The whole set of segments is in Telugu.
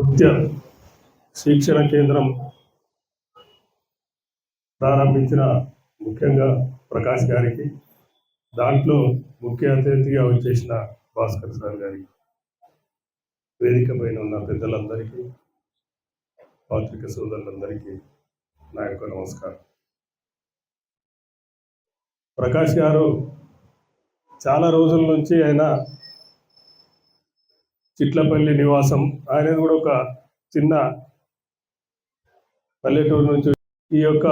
నృత్య శిక్షణ కేంద్రం ప్రారంభించిన ముఖ్యంగా ప్రకాష్ గారికి, దాంట్లో ముఖ్య అతిథిగా వచ్చేసిన భాస్కర్ సార్ గారికి, వేదిక పైన ఉన్న పెద్దలందరికీ, పాత్రిక సోదరులందరికీ నా యొక్క నమస్కారం. ప్రకాష్ గారు చాలా రోజుల నుంచి ఆయన చిట్లపల్లి నివాసం, ఆయనది కూడా ఒక చిన్న పల్లెటూరు నుంచి ఈ యొక్క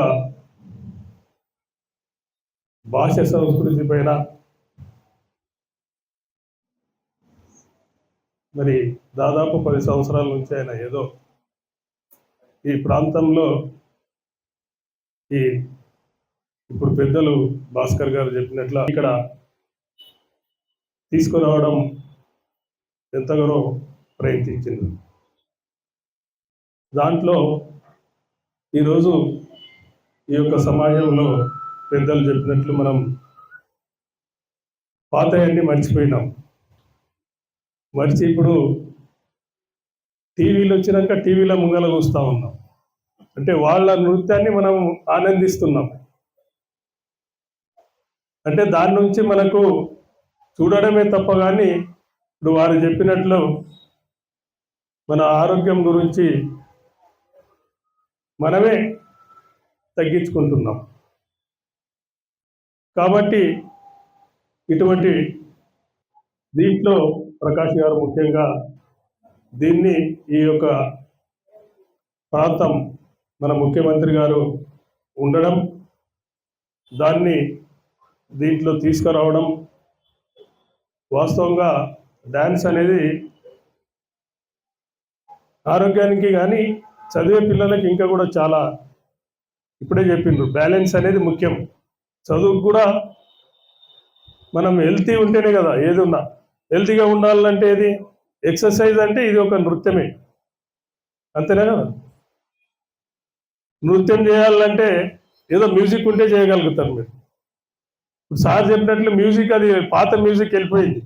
భాష సంస్కృతి పైన మరి దాదాపు 10 సంవత్సరాల నుంచి ఆయన ఏదో ఈ ప్రాంతంలో ఇప్పుడు పెద్దలు భాస్కర్ గారు చెప్పినట్లు ఇక్కడ తీసుకురావడం ఎంతగానో ప్రయత్నించింది. దాంట్లో ఈరోజు ఈ యొక్క సమాజంలో పెద్దలు చెప్పినట్లు మనం పాతయన్ని మర్చిపోయినాం. మర్చి ఇప్పుడు టీవీలు వచ్చినాక టీవీల ముంగల చూస్తూ ఉన్నాం. అంటే వాళ్ళ నృత్యాన్ని మనం ఆనందిస్తున్నాం. అంటే దాని నుంచి మనకు చూడడమే తప్ప కానీ ఇప్పుడు వారు చెప్పినట్లు మన ఆరోగ్యం గురించి మనమే తగ్గించుకుంటున్నాం. కాబట్టి ఇటువంటి దీంట్లో ప్రకాష్ గారు ముఖ్యంగా దీన్ని ఈ యొక్క ప్రాంతం మన ముఖ్యమంత్రి గారు ఉండడం, దాన్ని దీంట్లో తీసుకురావడం, వాస్తవంగా డ్యాన్స్ అనేది ఆరోగ్యానికి కానీ చదివే పిల్లలకి ఇంకా కూడా చాలా, ఇప్పుడే చెప్పిండ్రు, బ్యాలెన్స్ అనేది ముఖ్యం. చదువుకు కూడా మనం హెల్తీ ఉంటేనే కదా ఏది ఉన్నా. హెల్తీగా ఉండాలంటే ఏది ఎక్సర్సైజ్ అంటే ఇది ఒక నృత్యమే, అంతేనా కదా. నృత్యం చేయాలంటే ఏదో మ్యూజిక్ ఉంటే చేయగలుగుతారు మీరు. సార్ చెప్పినట్లు మ్యూజిక్ అది పాత మ్యూజిక్ వెళ్ళిపోయింది,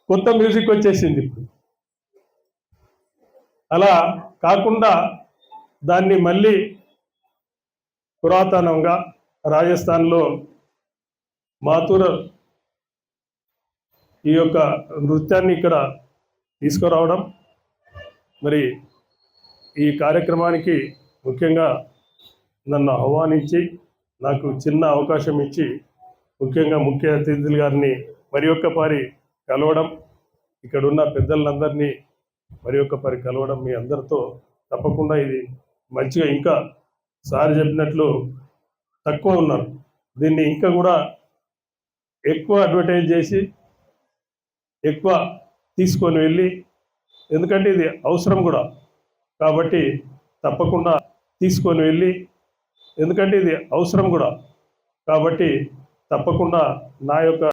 కొత్త మ్యూజిక్ వచ్చేసింది ఇప్పుడు. అలా కాకుండా దాన్ని మళ్ళీ పురాతనంగా రాజస్థాన్లో మాథుర ఈ యొక్క నృత్యాన్ని ఇక్కడ తీసుకురావడం, మరి ఈ కార్యక్రమానికి ముఖ్యంగా నన్ను ఆహ్వానించి నాకు చిన్న అవకాశం ఇచ్చి ముఖ్యంగా ముఖ్య అతిథులు గారిని మరి ఒక్కసారి కలవడం, ఇక్కడ ఉన్న పెద్దలందరినీ మరి ఒక్కసారి కలవడం, మీ అందరితో తప్పకుండా ఇది మంచిగా, ఇంకా సార్ చెప్పినట్లు తక్కువ ఉన్నారు, దీన్ని ఇంకా కూడా ఎక్కువ అడ్వర్టైజ్ చేసి ఎక్కువ తీసుకొని వెళ్ళి, ఎందుకంటే ఇది అవసరం కూడా కాబట్టి తప్పకుండా తీసుకొని వెళ్ళి, ఎందుకంటే ఇది అవసరం కూడా కాబట్టి తప్పకుండా నా యొక్క